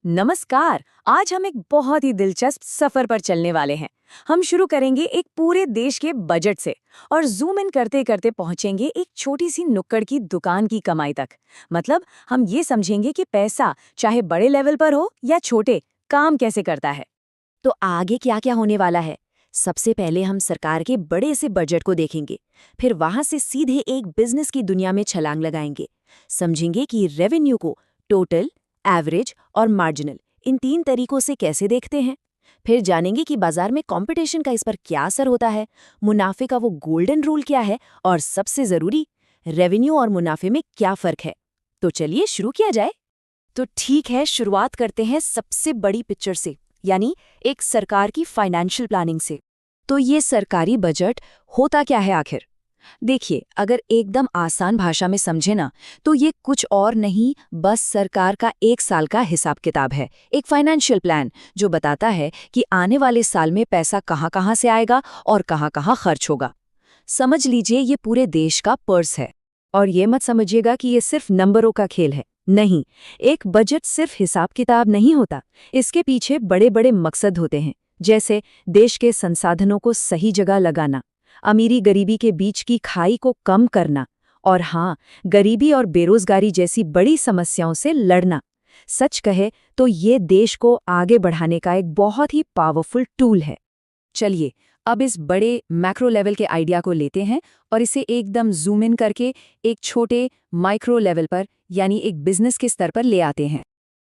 नमस्कार। आज हम एक बहुत ही दिलचस्प सफर पर चलने वाले हैं। हम शुरू करेंगे एक पूरे देश के बजट से और जूम इन करते करते पहुंचेंगे एक छोटी सी नुक्कड़ की दुकान की कमाई तक। मतलब हम ये समझेंगे कि पैसा चाहे बड़े लेवल पर हो या छोटे, काम कैसे करता है। तो आगे क्या क्या होने वाला है? सबसे पहले हम सरकार के बड़े से बजट को देखेंगे, फिर वहां से सीधे एक बिजनेस की दुनिया में छलांग लगाएंगे। समझेंगे कि रेवेन्यू को टोटल, एवरेज और मार्जिनल इन 3 तरीकों से कैसे देखते हैं। फिर जानेंगे कि बाजार में कंपटीशन का इस पर क्या असर होता है, मुनाफे का वो गोल्डन रूल क्या है और सबसे जरूरी, रेवेन्यू और मुनाफे में क्या फर्क है। तो चलिए शुरू किया जाए। तो ठीक है, शुरुआत करते हैं सबसे बड़ी पिक्चर से, यानी एक सरकार की फाइनेंशियल प्लानिंग से। तो ये सरकारी बजट होता क्या है आखिर? देखिए, अगर एकदम आसान भाषा में समझे ना, तो ये कुछ और नहीं, बस सरकार का 1 साल का हिसाब किताब है। एक फाइनेंशियल प्लान जो बताता है कि आने वाले साल में पैसा कहाँ कहाँ से आएगा और कहाँ कहाँ खर्च होगा। समझ लीजिए ये पूरे देश का पर्स है। और ये मत समझिएगा कि ये सिर्फ नंबरों का खेल है। नहीं, एक बजट सिर्फ हिसाब किताब नहीं होता। इसके पीछे बड़े बड़े मकसद होते हैं, जैसे देश के संसाधनों को सही जगह लगाना, अमीरी गरीबी के बीच की खाई को कम करना, और हाँ, गरीबी और बेरोजगारी जैसी बड़ी समस्याओं से लड़ना। सच कहे तो ये देश को आगे बढ़ाने का एक बहुत ही पावरफुल टूल है। चलिए, अब इस बड़े मैक्रो लेवल के आइडिया को लेते हैं और इसे एकदम जूम इन करके एक छोटे माइक्रो लेवल पर, यानी एक बिजनेस के स्तर पर ले आते हैं।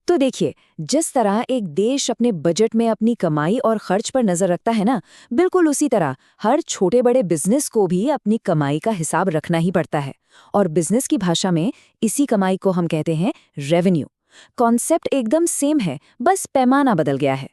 तो देखिए, जिस तरह एक देश अपने बजट में अपनी कमाई और खर्च पर नजर रखता है ना, बिल्कुल उसी तरह हर छोटे बड़े बिजनेस को भी अपनी कमाई का हिसाब रखना ही पड़ता है। और बिजनेस की भाषा में इसी कमाई को हम कहते हैं रेवेन्यू। कॉन्सेप्ट एकदम सेम है, बस पैमाना बदल गया है।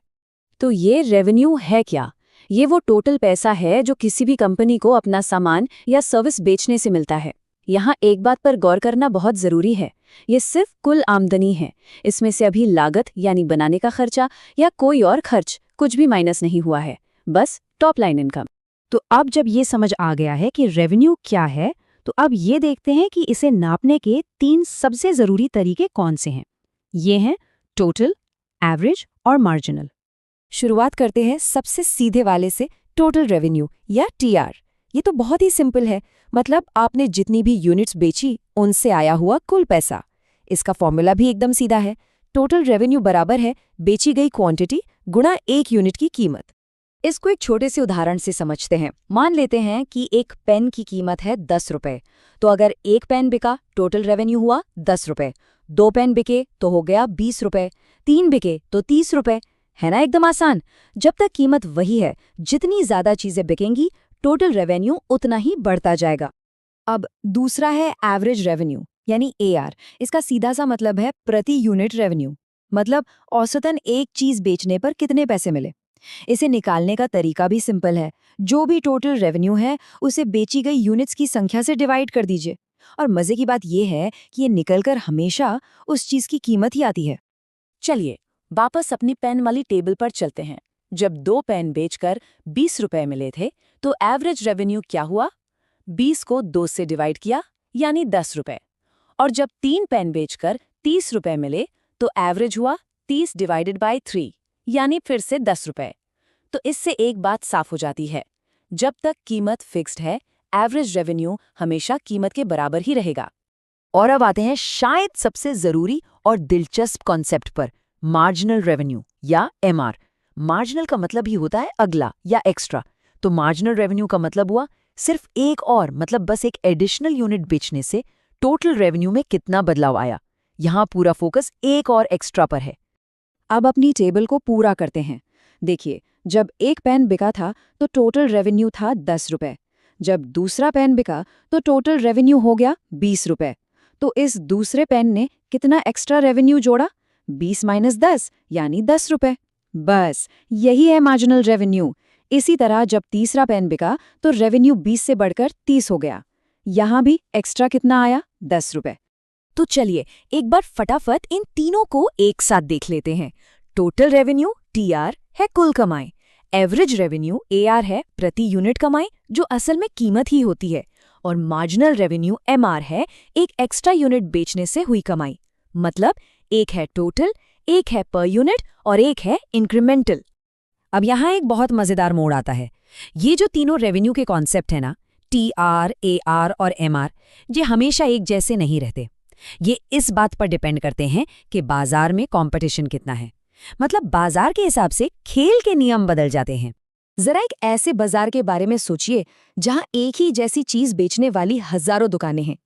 तो ये रेवेन्यू है क्या? ये वो टोटल पैसा है जो किसी भी कंपनी को अपना सामान या सर्विस बेचने से मिलता है। यहाँ एक बात पर गौर करना बहुत जरूरी है, ये सिर्फ कुल आमदनी है। इसमें से अभी लागत यानी बनाने का खर्चा या कोई और खर्च कुछ भी माइनस नहीं हुआ है, बस टॉप लाइन इनकम। तो अब जब ये समझ आ गया है कि रेवेन्यू क्या है, तो अब ये देखते हैं कि इसे नापने के 3 सबसे जरूरी तरीके कौन से हैं। ये हैं टोटल, एवरेज और मार्जिनल। शुरुआत करते हैं सबसे सीधे वाले से, टोटल रेवेन्यू या टीआर। ये तो बहुत ही सिंपल है, मतलब आपने जितनी भी यूनिट्स बेची उनसे आया हुआ कुल पैसा। इसका फॉर्मूला भी एकदम सीधा है। टोटल रेवेन्यू बराबर है बेची गई क्वांटिटी गुणा 1 यूनिट की कीमत। इसको एक छोटे से उदाहरण से समझते हैं। मान लेते हैं कि एक पेन की कीमत है 10 रुपए। तो अगर एक पेन बिका, टोटल रेवेन्यू हुआ 10 रुपए। 2 पेन बिके तो हो गया 20 रुपए। 3 बिके तो 30 रुपए। है ना एकदम आसान। जब तक कीमत वही है, जितनी ज्यादा चीजें बिकेंगी, टोटल रेवेन्यू उतना ही बढ़ता जाएगा। अब दूसरा है एवरेज रेवेन्यू यानी एआर। इसका सीधा सा मतलब है प्रति यूनिट रेवेन्यू, मतलब औसतन एक चीज बेचने पर कितने पैसे मिले। इसे निकालने का तरीका भी सिंपल है। जो भी टोटल रेवेन्यू है उसे बेची गई यूनिट्स की संख्या से डिवाइड कर दीजिए। और मजे की बात यह है कि ये निकलकर हमेशा उस चीज की कीमत ही आती है। चलिए वापस अपनी पेन वाली टेबल पर चलते हैं। जब 2 पेन बेचकर 20 रुपए मिले थे, तो एवरेज रेवेन्यू क्या हुआ? 20 को 2 से डिवाइड किया, यानी 10 रुपए। और जब 3 पेन बेचकर 30 रुपए मिले, तो एवरेज हुआ 30 डिवाइडेड बाय 3, यानी फिर से 10 रुपए। तो इससे एक बात साफ हो जाती है, जब तक कीमत फिक्स्ड है, एवरेज रेवेन्यू हमेशा कीमत के बराबर ही रहेगा। और अब आते हैं शायद सबसे जरूरी और दिलचस्प कॉन्सेप्ट पर, मार्जिनल रेवेन्यू या एमआर। मार्जिनल का मतलब ही होता है अगला या एक्स्ट्रा। तो मार्जिनल रेवेन्यू का मतलब हुआ सिर्फ एक और, मतलब बस एक एडिशनल यूनिट बेचने से टोटल रेवेन्यू में कितना बदलाव आया। यहाँ पूरा फोकस एक और एक्स्ट्रा पर है। अब अपनी टेबल को पूरा करते हैं। देखिए, जब एक पेन बिका था तो टोटल रेवेन्यू था 10 रुपए। जब दूसरा पेन बिका तो टोटल रेवेन्यू हो गया 20 रुपए। तो इस दूसरे पेन ने कितना एक्स्ट्रा रेवेन्यू जोड़ा? 20 माइनस 10 यानी 10 रुपए। बस यही है मार्जिनल रेवेन्यू। इसी तरह जब तीसरा पेन बिका तो रेवेन्यू 20 से बढ़कर 30 हो गया। यहाँ भी एक्स्ट्रा कितना आया? 10 रुपए। तो चलिए एक बार फटाफट इन तीनों को एक साथ देख लेते हैं। टोटल रेवेन्यू टीआर है कुल कमाई, एवरेज रेवेन्यू एआर है प्रति यूनिट कमाई जो असल में कीमत ही होती है, और मार्जिनल रेवेन्यू एमआर है एक एक्स्ट्रा यूनिट बेचने से हुई कमाई। मतलब एक है टोटल, एक है पर यूनिट और एक है इंक्रीमेंटल। अब यहाँ एक बहुत मजेदार मोड़ आता है। ये जो तीनों रेवेन्यू के कॉन्सेप्ट है ना, TR, AR और MR, ये हमेशा एक जैसे नहीं रहते। ये इस बात पर डिपेंड करते हैं कि बाजार में कंपटीशन कितना है। मतलब बाजार के हिसाब से खेल के नियम बदल जाते हैं। जरा एक ऐसे बाजार के बारे में सोचिए जहां एक ही जैसी चीज बेचने वाली हजारों दुकानें हैं।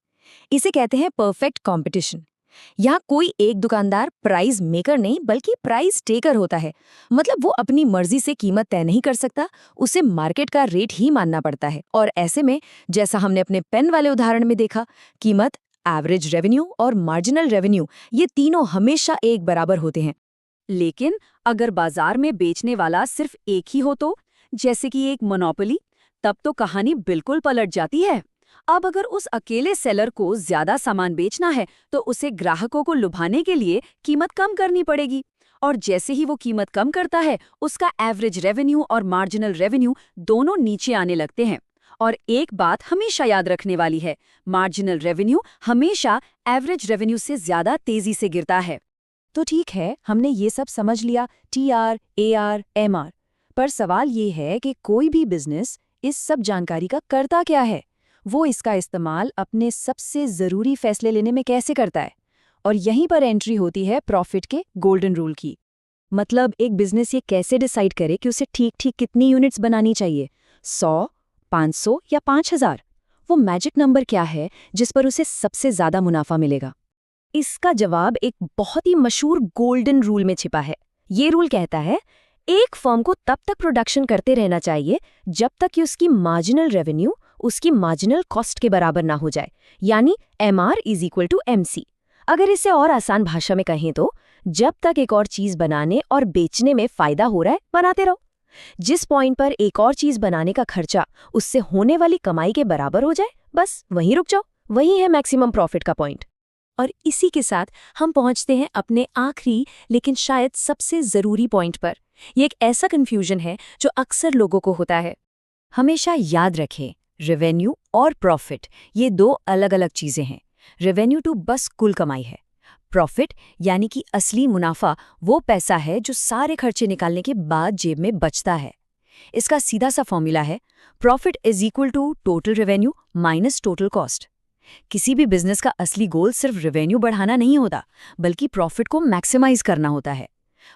इसे कहते हैं परफेक्ट कंपटीशन। यहाँ कोई एक दुकानदार प्राइस मेकर नहीं बल्कि प्राइस टेकर होता है। मतलब वो अपनी मर्जी से कीमत तय नहीं कर सकता, उसे मार्केट का रेट ही मानना पड़ता है। और ऐसे में, जैसा हमने अपने पेन वाले उदाहरण में देखा, कीमत, एवरेज रेवेन्यू और मार्जिनल रेवेन्यू, ये तीनों हमेशा एक बराबर होते हैं। लेकिन अगर बाजार में बेचने वाला सिर्फ एक ही हो तो, जैसे कि एक मोनोपोली, तब तो कहानी बिल्कुल पलट जाती है। अब अगर उस अकेले सेलर को ज्यादा सामान बेचना है तो उसे ग्राहकों को लुभाने के लिए कीमत कम करनी पड़ेगी। और जैसे ही वो कीमत कम करता है, उसका एवरेज रेवेन्यू और मार्जिनल रेवेन्यू दोनों नीचे आने लगते हैं। और एक बात हमेशा याद रखने वाली है, मार्जिनल रेवेन्यू हमेशा एवरेज रेवेन्यू से ज्यादा तेजी से गिरता है। तो ठीक है, हमने ये सब समझ लिया, TR, AR, MR। पर सवाल ये है कि कोई भी बिजनेस इस सब जानकारी का करता क्या है? वो इसका इस्तेमाल अपने सबसे ज़रूरी फैसले लेने में कैसे करता है? और यहीं पर एंट्री होती है प्रॉफिट के गोल्डन रूल की। मतलब एक बिजनेस ये कैसे डिसाइड करे कि उसे ठीक ठीक कितनी यूनिट्स बनानी चाहिए, 100, 500 या 5000? वो मैजिक नंबर क्या है जिस पर उसे सबसे ज़्यादा मुनाफा मिलेगा? इसका जवाब एक बहुत ही मशहूर गोल्डन रूल में छिपा है। ये रूल कहता है, एक फर्म को तब तक प्रोडक्शन करते रहना चाहिए जब तक कि उसकी मार्जिनल रेवेन्यू उसकी मार्जिनल कॉस्ट के बराबर ना हो जाए, यानी MR = MC। अगर इसे और आसान भाषा में कहें तो, जब तक एक और चीज बनाने और बेचने में फायदा हो रहा है, बनाते रहो। जिस पॉइंट पर एक और चीज बनाने का खर्चा उससे होने वाली कमाई के बराबर हो जाए, बस वहीं रुक जाओ। वही है मैक्सिमम प्रॉफिट का पॉइंट। और इसी के साथ हम पहुंचते हैं अपने आखिरी लेकिन शायद सबसे जरूरी पॉइंट पर। ये एक ऐसा कंफ्यूजन है जो अक्सर लोगों को होता है। हमेशा याद रखें, रेवेन्यू और प्रॉफिट ये दो अलग अलग चीजें हैं। रेवेन्यू तो बस कुल कमाई है। प्रॉफिट यानी कि असली मुनाफा वो पैसा है जो सारे खर्चे निकालने के बाद जेब में बचता है। इसका सीधा सा फॉर्मूला है, profit = total revenue minus total cost. किसी भी बिजनेस का असली गोल सिर्फ रेवेन्यू बढ़ाना नहीं होता, बल्कि प्रॉफिट को मैक्सिमाइज करना होता है।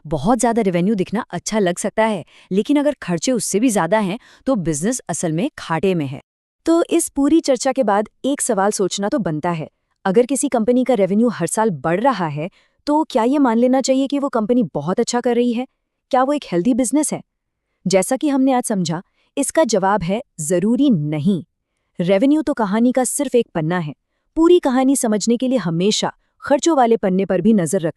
बहुत ज्यादा रेवेन्यू दिखना अच्छा लग सकता है, लेकिन अगर खर्चे उससे भी ज्यादा हैं तो बिजनेस असल में घाटे में है। तो इस पूरी चर्चा के बाद एक सवाल सोचना तो बनता है, अगर किसी कंपनी का रेवेन्यू हर साल बढ़ रहा है तो क्या ये मान लेना चाहिए कि वो कंपनी बहुत अच्छा कर रही है? क्या वो एक हेल्दी बिजनेस है? जैसा कि हमने आज समझा, इसका जवाब है जरूरी नहीं। रेवेन्यू तो कहानी का सिर्फ एक पन्ना है। पूरी कहानी समझने के लिए हमेशा खर्चों वाले पन्ने पर भी नजर रख